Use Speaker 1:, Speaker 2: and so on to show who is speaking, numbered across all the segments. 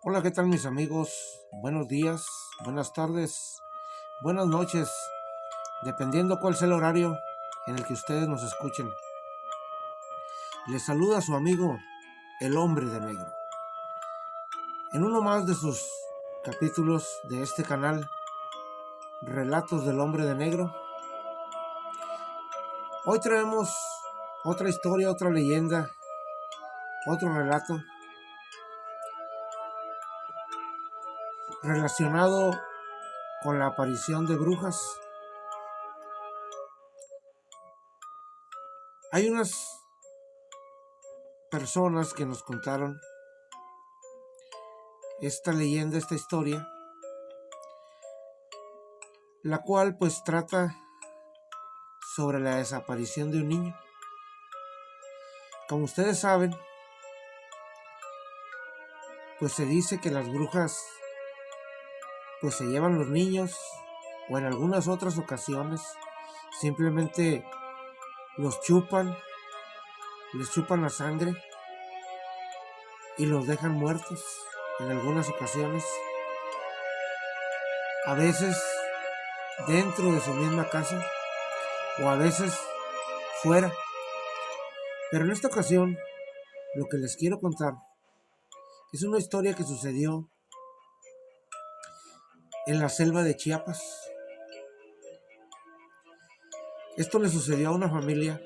Speaker 1: Hola, ¿qué tal mis amigos? Buenos días, buenas tardes, buenas noches, dependiendo cuál sea el horario en el que ustedes nos escuchen. Les saluda su amigo, el Hombre de Negro. En uno más de sus capítulos de este canal, Relatos del Hombre de Negro, hoy traemos otra historia, otra leyenda, otro relato relacionado con la aparición de brujas. Hay unas personas que nos contaron esta leyenda, esta historia, la cual pues trata sobre la desaparición de un niño. Como ustedes saben, pues se dice que las brujas pues se llevan los niños, o en algunas otras ocasiones simplemente los chupan, les chupan la sangre y los dejan muertos en algunas ocasiones, a veces dentro de su misma casa o a veces fuera. Pero en esta ocasión lo que les quiero contar es una historia que sucedió en la selva de Chiapas. Esto le sucedió a una familia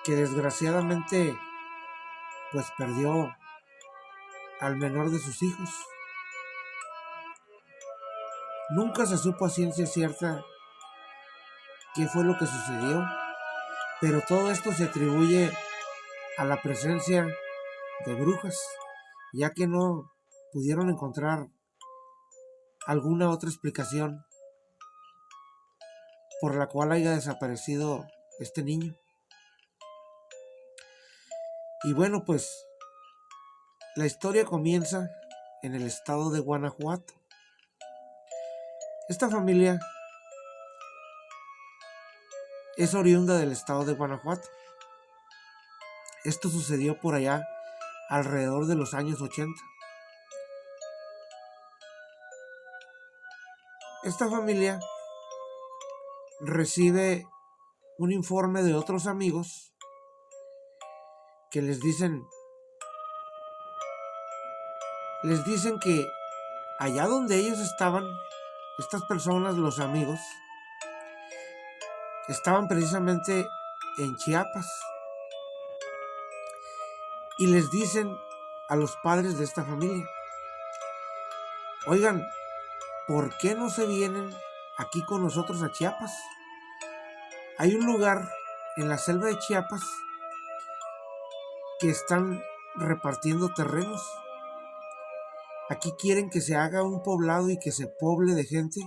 Speaker 1: que desgraciadamente pues perdió al menor de sus hijos. Nunca se supo a ciencia cierta qué fue lo que sucedió, pero todo esto se atribuye a la presencia de brujas, ya que no pudieron encontrar alguna otra explicación por la cual haya desaparecido este niño. Y bueno, pues la historia comienza en el estado de Guanajuato. Esta familia es oriunda del estado de Guanajuato. Esto sucedió por allá alrededor de los años 80. Esta familia recibe un informe de otros amigos que les dicen que allá donde ellos estaban, estas personas, los amigos, estaban precisamente en Chiapas, y les dicen a los padres de esta familia: oigan, ¿por qué no se vienen aquí con nosotros a Chiapas? Hay un lugar en la selva de Chiapas que están repartiendo terrenos. Aquí quieren que se haga un poblado y que se poble de gente,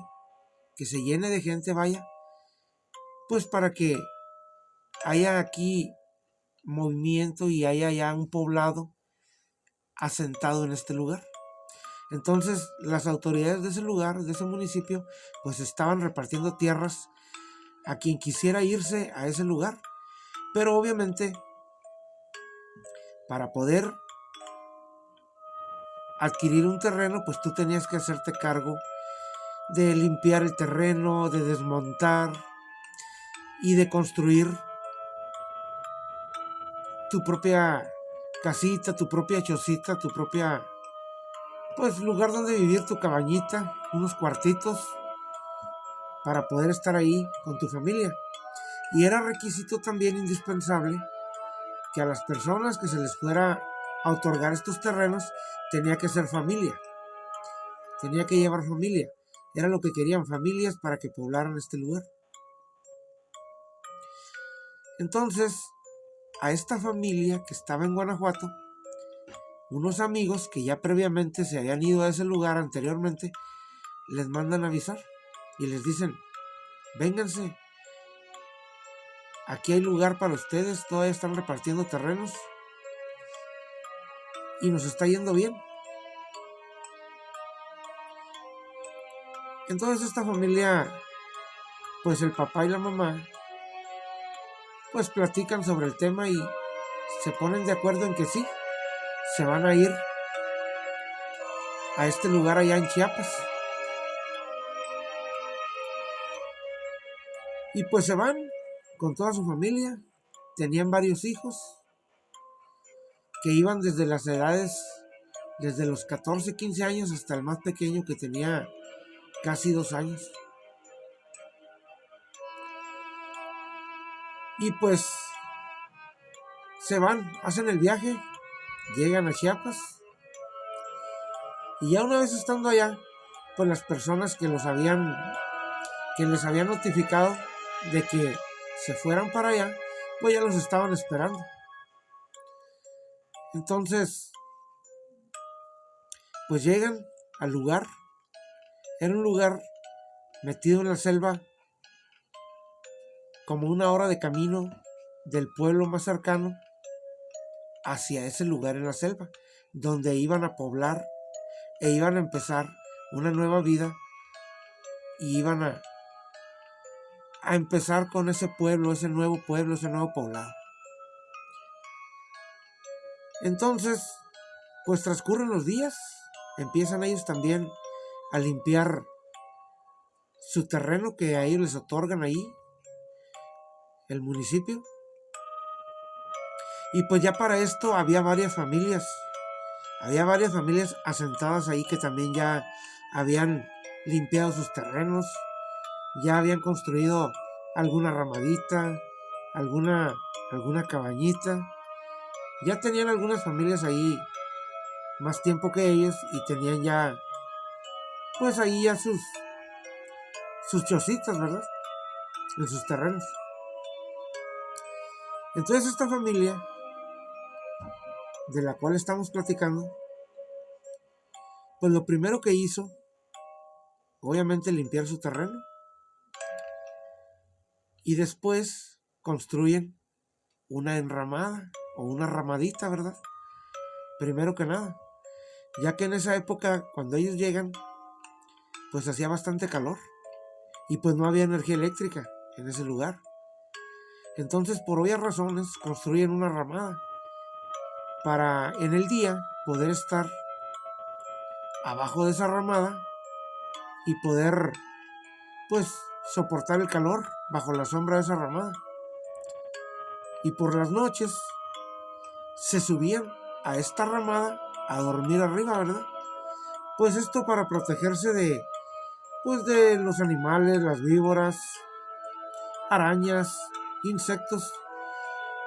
Speaker 1: que se llene de gente, vaya, pues para que haya aquí movimiento y haya ya un poblado asentado en este lugar. Entonces las autoridades de ese lugar, de ese municipio, pues estaban repartiendo tierras a quien quisiera irse a ese lugar. Pero obviamente, para poder adquirir un terreno, pues tú tenías que hacerte cargo de limpiar el terreno, de desmontar y de construir tu propia casita, tu propia chocita, tu propia, pues, lugar donde vivir, tu cabañita, unos cuartitos para poder estar ahí con tu familia. Y era requisito también indispensable que a las personas que se les fuera a otorgar estos terrenos tenía que ser familia, tenía que llevar familia. Era lo que querían, familias para que poblaran este lugar. Entonces, a esta familia que estaba en Guanajuato, unos amigos que ya previamente se habían ido a ese lugar anteriormente, les mandan avisar y les dicen: vénganse, aquí hay lugar para ustedes, todavía están repartiendo terrenos y nos está yendo bien. Entonces esta familia, pues el papá y la mamá, pues platican sobre el tema y se ponen de acuerdo en que sí, se van a ir a este lugar allá en Chiapas. Y pues se van con toda su familia. Tenían varios hijos que iban desde las edades, desde los 14, 15 años hasta el más pequeño que tenía casi 2 años. Y pues se van, hacen el viaje, llegan a Chiapas. Y ya una vez estando allá, pues las personas que les habían notificado de que se fueran para allá, pues ya los estaban esperando. Entonces, pues llegan al lugar. Era un lugar metido en la selva, como 1 hora de camino del pueblo más cercano hacia ese lugar en la selva, donde iban a poblar e iban a empezar una nueva vida y iban a empezar con ese pueblo, ese nuevo poblado. Entonces, pues transcurren los días, empiezan ellos también a limpiar su terreno que a ellos les otorgan ahí, el municipio. Y pues ya para esto había varias familias asentadas ahí que también ya habían limpiado sus terrenos, ya habían construido alguna ramadita, alguna cabañita. Ya tenían algunas familias ahí más tiempo que ellos y tenían ya, pues ahí ya sus chocitas, ¿verdad? En sus terrenos. Entonces esta familia de la cual estamos platicando, pues lo primero que hizo, obviamente limpiar su terreno, y después construyen una enramada o una ramadita, ¿verdad? Primero que nada, ya que en esa época, cuando ellos llegan, pues hacía bastante calor y pues no había energía eléctrica en ese lugar. Entonces, por obvias razones, construyen una ramada para en el día poder estar abajo de esa ramada y poder, pues, soportar el calor bajo la sombra de esa ramada. Y por las noches se subían a esta ramada a dormir arriba, ¿verdad? Pues esto para protegerse de los animales, las víboras, arañas, insectos,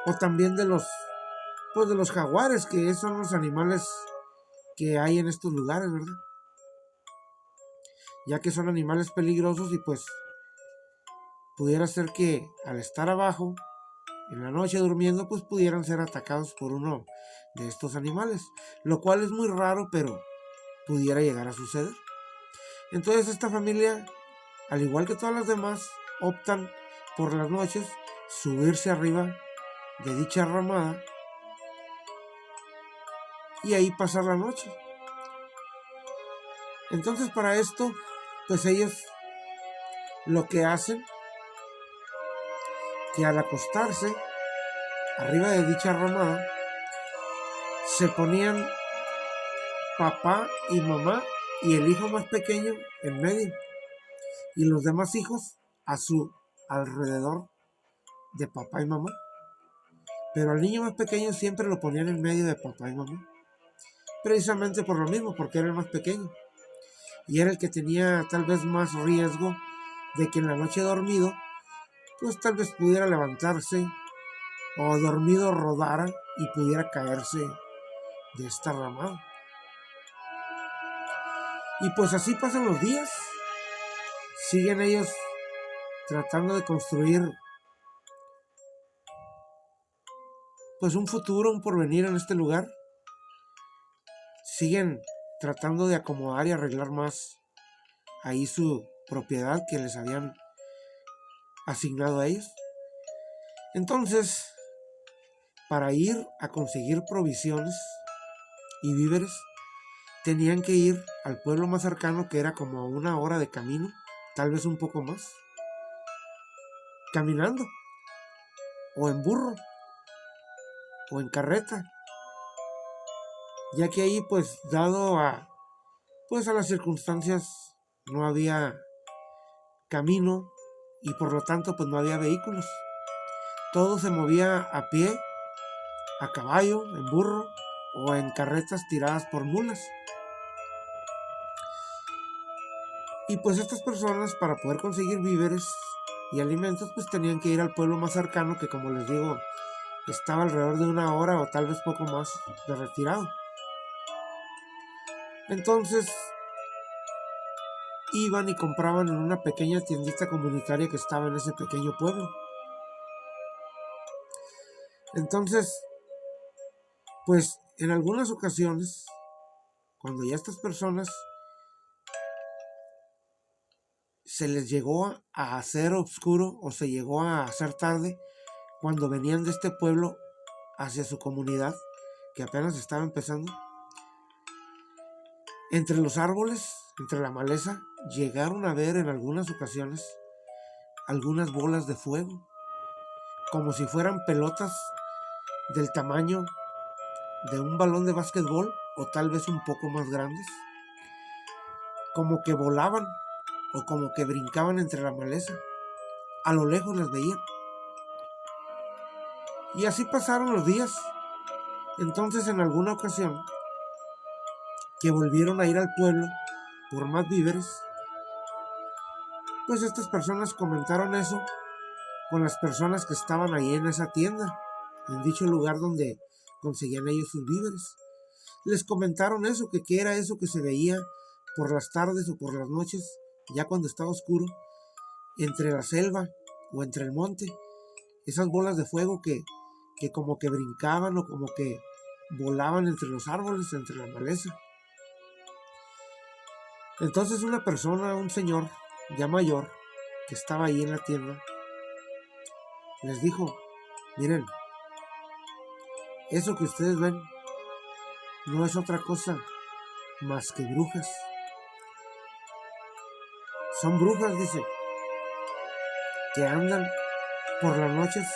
Speaker 1: o también de los jaguares, que son los animales que hay en estos lugares, ¿verdad? Ya que son animales peligrosos y pues pudiera ser que al estar abajo en la noche durmiendo, pues pudieran ser atacados por uno de estos animales, lo cual es muy raro, pero pudiera llegar a suceder. Entonces esta familia, al igual que todas las demás, optan por las noches subirse arriba de dicha ramada y ahí pasar la noche. Entonces para esto, pues ellos lo que hacen, que al acostarse arriba de dicha ramada, se ponían papá y mamá y el hijo más pequeño en medio y los demás hijos a su alrededor de papá y mamá. Pero al niño más pequeño siempre lo ponían en medio de papá y mamá, precisamente por lo mismo, porque era el más pequeño y era el que tenía tal vez más riesgo de que en la noche dormido, pues tal vez pudiera levantarse o dormido rodara y pudiera caerse de esta ramada. Y pues así pasan los días, siguen ellos tratando de construir pues un futuro, un porvenir en este lugar. Siguen tratando de acomodar y arreglar más ahí su propiedad que les habían asignado a ellos. Entonces, para ir a conseguir provisiones y víveres, tenían que ir al pueblo más cercano, que era como a 1 hora de camino, tal vez un poco más, caminando, o en burro, o en carreta, ya que ahí pues dado a pues a las circunstancias no había camino y por lo tanto pues no había vehículos. Todo se movía a pie, a caballo, en burro o en carretas tiradas por mulas. Y pues estas personas, para poder conseguir víveres y alimentos, pues tenían que ir al pueblo más cercano, que como les digo, estaba alrededor de 1 hora o tal vez poco más de retirado. Entonces iban y compraban en una pequeña tiendita comunitaria que estaba en ese pequeño pueblo. Entonces, pues en algunas ocasiones, cuando ya estas personas se les llegó a hacer oscuro o se llegó a hacer tarde, cuando venían de este pueblo hacia su comunidad, que apenas estaba empezando, entre los árboles, entre la maleza, llegaron a ver en algunas ocasiones algunas bolas de fuego, como si fueran pelotas del tamaño de un balón de básquetbol o tal vez un poco más grandes, como que volaban o como que brincaban entre la maleza. A lo lejos las veían. Y así pasaron los días. Entonces en alguna ocasión que volvieron a ir al pueblo por más víveres, pues estas personas comentaron eso con las personas que estaban ahí en esa tienda, en dicho lugar donde conseguían ellos sus víveres. Les comentaron eso, que qué era eso que se veía por las tardes o por las noches, ya cuando estaba oscuro, entre la selva o entre el monte, esas bolas de fuego que como que brincaban o como que volaban entre los árboles, entre la maleza. Entonces una persona, un señor ya mayor, que estaba ahí en la tienda, les dijo: miren, eso que ustedes ven no es otra cosa más que brujas. Son brujas, dice, que andan por las noches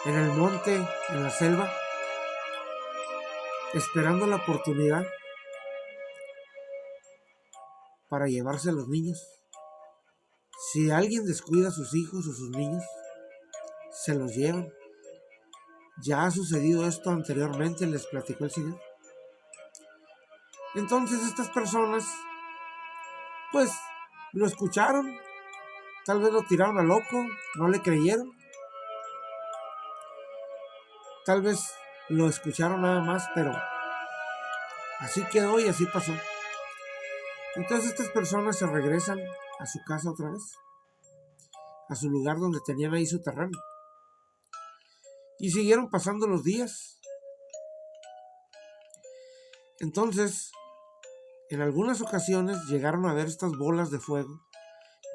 Speaker 1: en el monte, en la selva, esperando la oportunidad para llevarse a los niños. Si alguien descuida a sus hijos o sus niños, se los llevan. Ya ha sucedido esto anteriormente, les platicó el Señor. Entonces estas personas, pues, lo escucharon, tal vez lo tiraron a loco, no le creyeron, tal vez lo escucharon nada más, pero así quedó y así pasó. Entonces estas personas se regresan a su casa otra vez, a su lugar donde tenían ahí su terreno. Y siguieron pasando los días. Entonces, en algunas ocasiones llegaron a ver estas bolas de fuego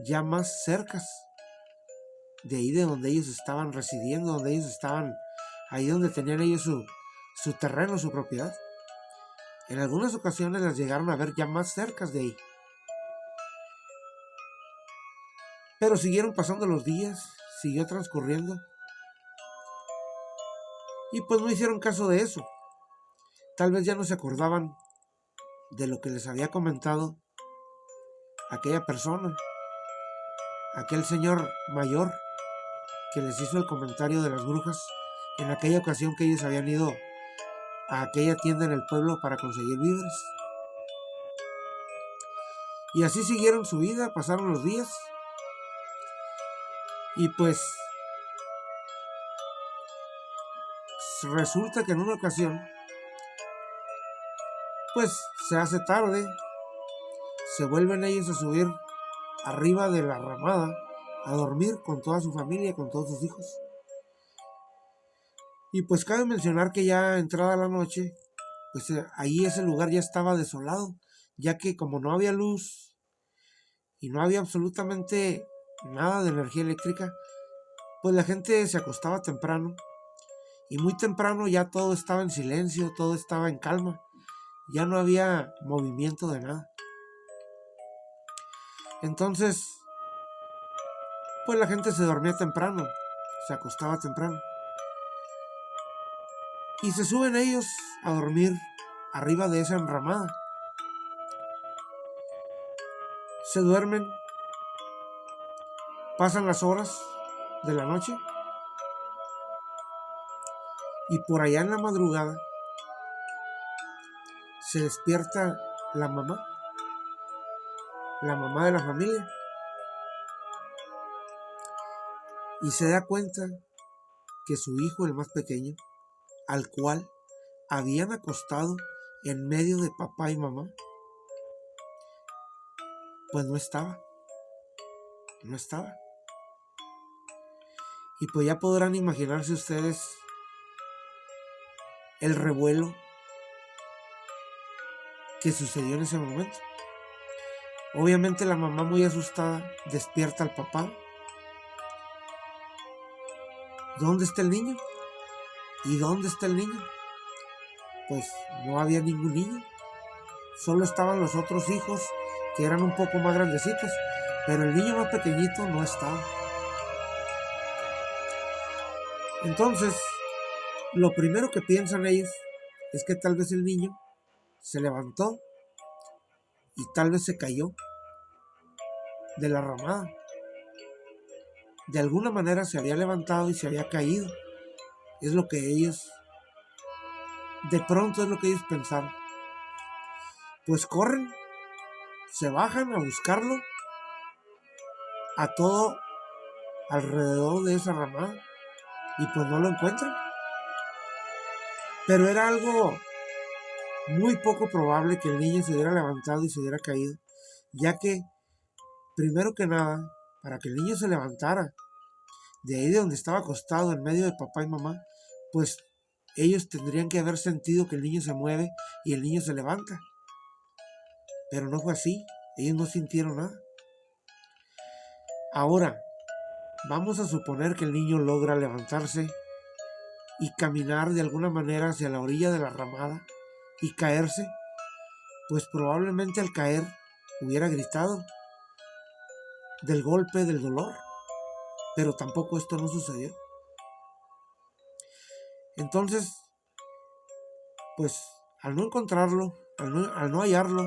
Speaker 1: ya más cercas de ahí de donde ellos estaban residiendo, donde ellos estaban, ahí donde tenían ellos su terreno, su propiedad. En algunas ocasiones las llegaron a ver ya más cercas de ahí. Pero siguieron pasando los días, siguió transcurriendo. Y pues no hicieron caso de eso. Tal vez ya no se acordaban de lo que les había comentado aquella persona, aquel señor mayor que les hizo el comentario de las brujas en aquella ocasión que ellos habían ido a aquella tienda en el pueblo para conseguir víveres. Y así siguieron su vida, pasaron los días. Y pues resulta que en una ocasión, pues se hace tarde, se vuelven ellos a subir arriba de la ramada a dormir con toda su familia, con todos sus hijos. Y pues cabe mencionar que ya entrada la noche, pues ahí ese lugar ya estaba desolado, ya que como no había luz y no había absolutamente nada de energía eléctrica, pues la gente se acostaba temprano y muy temprano ya todo estaba en silencio, todo estaba en calma, ya no había movimiento de nada. Entonces, pues la gente se dormía temprano, se acostaba temprano. Y se suben ellos a dormir arriba de esa enramada. Se duermen, pasan las horas de la noche y por allá en la madrugada se despierta la mamá de la familia, y se da cuenta que su hijo, el más pequeño, al cual habían acostado en medio de papá y mamá, pues no estaba. Y pues ya podrán imaginarse ustedes el revuelo que sucedió en ese momento. Obviamente la mamá, muy asustada, despierta al papá. ¿Dónde está el niño? ¿Y dónde está el niño? Pues no había ningún niño. Solo estaban los otros hijos, que eran un poco más grandecitos, pero el niño más pequeñito no estaba. Entonces, lo primero que piensan ellos es que tal vez el niño se levantó y tal vez se cayó de la ramada. De alguna manera se había levantado y se había caído. Es lo que ellos, de pronto es lo que ellos pensaron. Pues corren, se bajan a buscarlo a todo alrededor de esa ramada y pues no lo encuentran. Pero era algo muy poco probable que el niño se hubiera levantado y se hubiera caído, ya que, primero que nada, para que el niño se levantara de ahí de donde estaba acostado en medio de papá y mamá, pues ellos tendrían que haber sentido que el niño se mueve y el niño se levanta. Pero no fue así, ellos no sintieron nada. Ahora, vamos a suponer que el niño logra levantarse y caminar de alguna manera hacia la orilla de la ramada y caerse, pues probablemente al caer hubiera gritado del golpe, del dolor, pero tampoco esto no sucedió. Entonces, pues al no encontrarlo, al no hallarlo,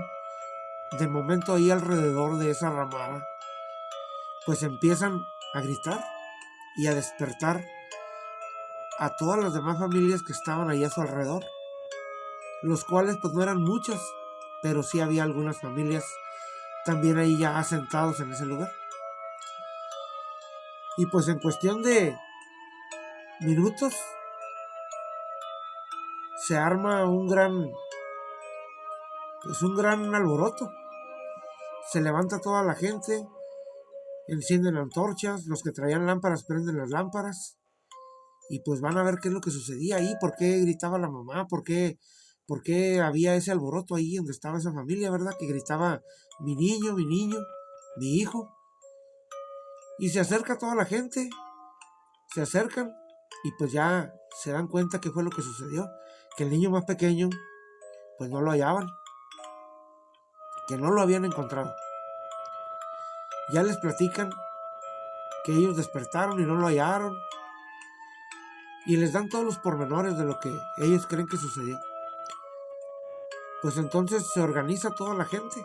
Speaker 1: de momento ahí alrededor de esa ramada, pues empiezan a gritar y a despertar a todas las demás familias que estaban ahí a su alrededor, los cuales pues no eran muchas, pero sí había algunas familias también ahí ya asentados en ese lugar. Y pues en cuestión de minutos se arma un gran alboroto. Se levanta toda la gente, encienden antorchas, los que traían lámparas prenden las lámparas y pues van a ver qué es lo que sucedía ahí, por qué gritaba la mamá, por qué había ese alboroto ahí donde estaba esa familia, ¿verdad? Que gritaba mi niño, mi hijo. Y se acerca toda la gente, se acercan y pues ya se dan cuenta que fue lo que sucedió, que el niño más pequeño pues no lo hallaban, que no lo habían encontrado. Ya les platican que ellos despertaron y no lo hallaron, y les dan todos los pormenores de lo que ellos creen que sucedió. Pues entonces se organiza toda la gente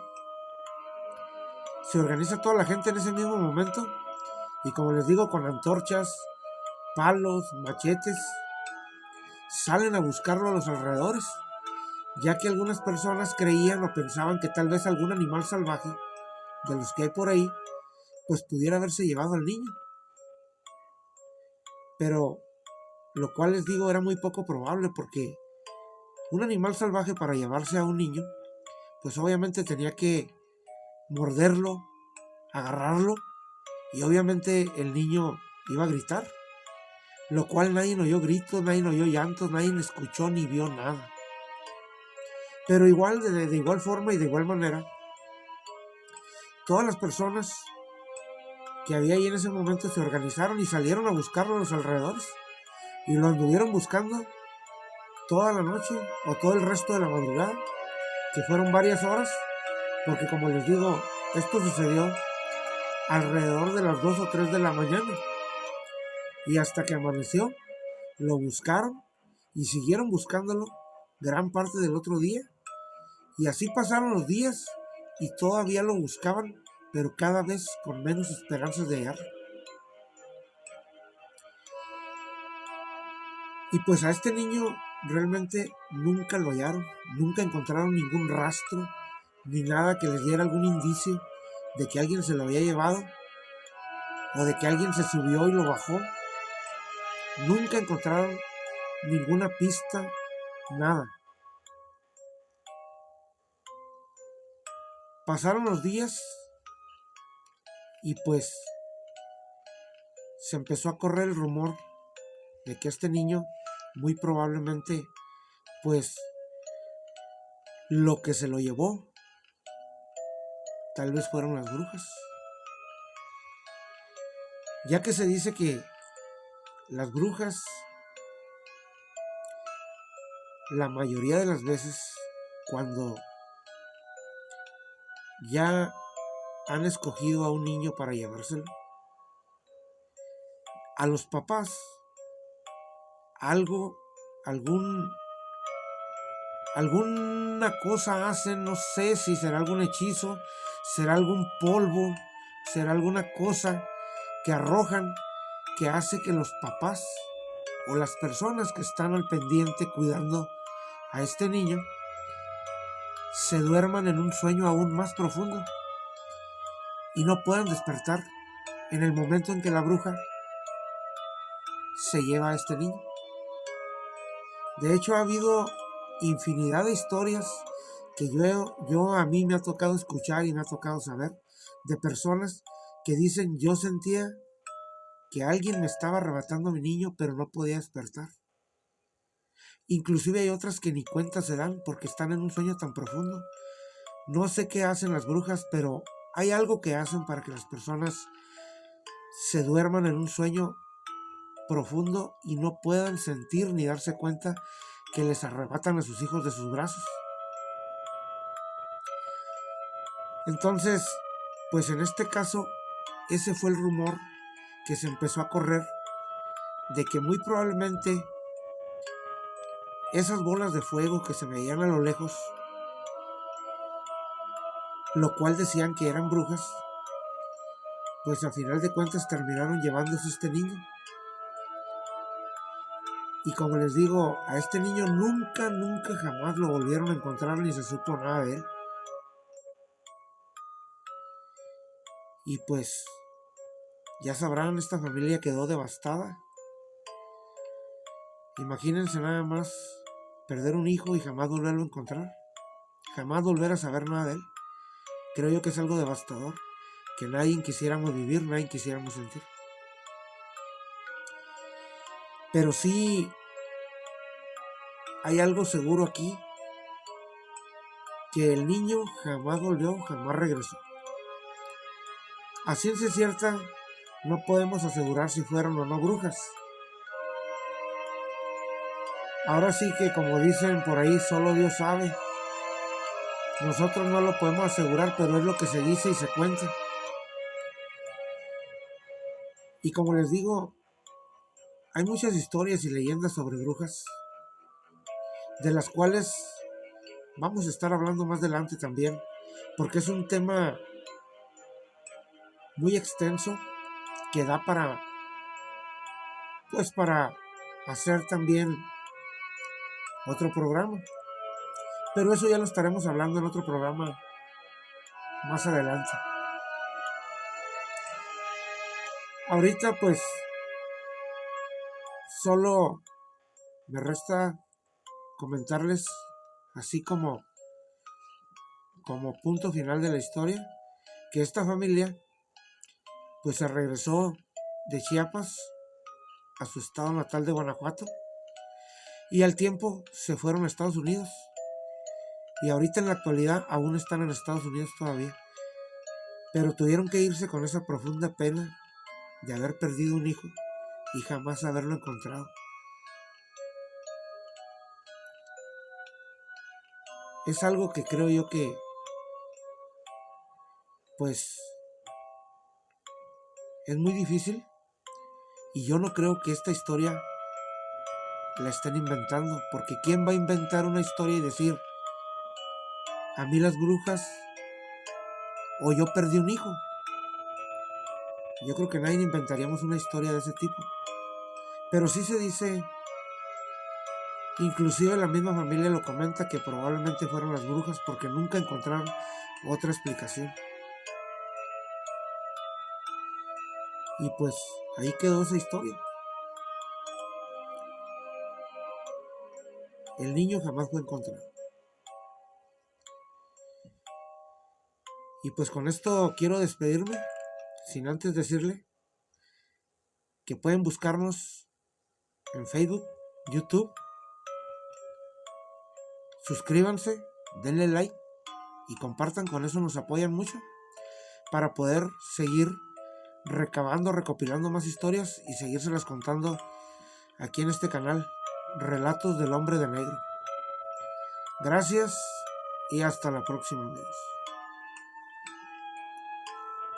Speaker 1: en ese mismo momento, y como les digo, con antorchas, palos, machetes, salen a buscarlo a los alrededores, ya que algunas personas creían o pensaban que tal vez algún animal salvaje de los que hay por ahí pues pudiera haberse llevado al niño, pero lo cual les digo era muy poco probable, porque un animal salvaje, para llevarse a un niño, pues obviamente tenía que morderlo, agarrarlo, y obviamente el niño iba a gritar, lo cual nadie oyó gritos, nadie oyó llantos, nadie escuchó ni vio nada. Pero igual, de igual forma y de igual manera, todas las personas que había ahí en ese momento se organizaron y salieron a buscarlo a los alrededores, y lo anduvieron buscando toda la noche o todo el resto de la madrugada, que fueron varias horas, porque como les digo, esto sucedió alrededor de las 2 o 3 de la mañana, y hasta que amaneció lo buscaron y siguieron buscándolo gran parte del otro día, y así pasaron los días y todavía lo buscaban, pero cada vez con menos esperanzas de hallar. Y pues a este niño realmente nunca lo hallaron, nunca encontraron ningún rastro, ni nada que les diera algún indicio de que alguien se lo había llevado, o de que alguien se subió y lo bajó. Nunca encontraron ninguna pista, nada. Pasaron los días y pues se empezó a correr el rumor de que este niño muy probablemente pues lo que se lo llevó tal vez fueron las brujas, ya que se dice que las brujas la mayoría de las veces cuando ya han escogido a un niño para llevárselo, a los papás algo, alguna cosa hacen, no sé si será algún hechizo, será algún polvo, será alguna cosa que arrojan que hace que los papás o las personas que están al pendiente cuidando a este niño se duerman en un sueño aún más profundo y no puedan despertar en el momento en que la bruja se lleva a este niño. De hecho, ha habido infinidad de historias que yo a mí me ha tocado escuchar y me ha tocado saber de personas que dicen: yo sentía que alguien me estaba arrebatando a mi niño, pero no podía despertar. Inclusive hay otras que ni cuenta se dan porque están en un sueño tan profundo. No sé qué hacen las brujas, pero hay algo que hacen para que las personas se duerman en un sueño profundo y no puedan sentir ni darse cuenta que les arrebatan a sus hijos de sus brazos. Entonces, pues en este caso, ese fue el rumor que se empezó a correr de que muy probablemente esas bolas de fuego que se veían a lo lejos, lo cual decían que eran brujas, pues a final de cuentas terminaron llevándose a este niño. Y como les digo, a este niño nunca jamás lo volvieron a encontrar ni se supo nada de él. Y pues, ya sabrán, esta familia quedó devastada. Imagínense nada más perder un hijo y jamás volverlo a encontrar, jamás volver a saber nada de él. Creo yo que es algo devastador, que nadie quisiéramos vivir, nadie quisiéramos sentir. Pero sí hay algo seguro aquí, que el niño jamás volvió, jamás regresó. A ciencia cierta, no podemos asegurar si fueron o no brujas. Ahora sí que, como dicen por ahí, solo Dios sabe. Nosotros no lo podemos asegurar, pero es lo que se dice y se cuenta. Y como les digo, hay muchas historias y leyendas sobre brujas, de las cuales vamos a estar hablando más adelante también, porque es un tema muy extenso que da para, pues para hacer también otro programa. Pero eso ya lo estaremos hablando en otro programa más adelante. Ahorita pues solo me resta comentarles, así como punto final de la historia, que esta familia pues se regresó de Chiapas a su estado natal de Guanajuato y al tiempo se fueron a Estados Unidos, y ahorita en la actualidad aún están en Estados Unidos todavía, pero tuvieron que irse con esa profunda pena de haber perdido un hijo y jamás haberlo encontrado. Es algo que creo yo que pues es muy difícil, y yo no creo que esta historia la estén inventando, porque ¿quién va a inventar una historia y decir: a mí las brujas, o yo perdí un hijo? Yo creo que nadie inventaríamos una historia de ese tipo. Pero sí se dice, inclusive la misma familia lo comenta, que probablemente fueron las brujas porque nunca encontraron otra explicación. Y pues ahí quedó esa historia. El niño jamás fue encontrado. Y pues con esto quiero despedirme, sin antes decirle que pueden buscarnos en Facebook, YouTube. Suscríbanse, denle like y compartan, con eso nos apoyan mucho para poder seguir recabando, recopilando más historias y seguírselas contando aquí en este canal, Relatos del Hombre de Negro. Gracias y hasta la próxima, amigos.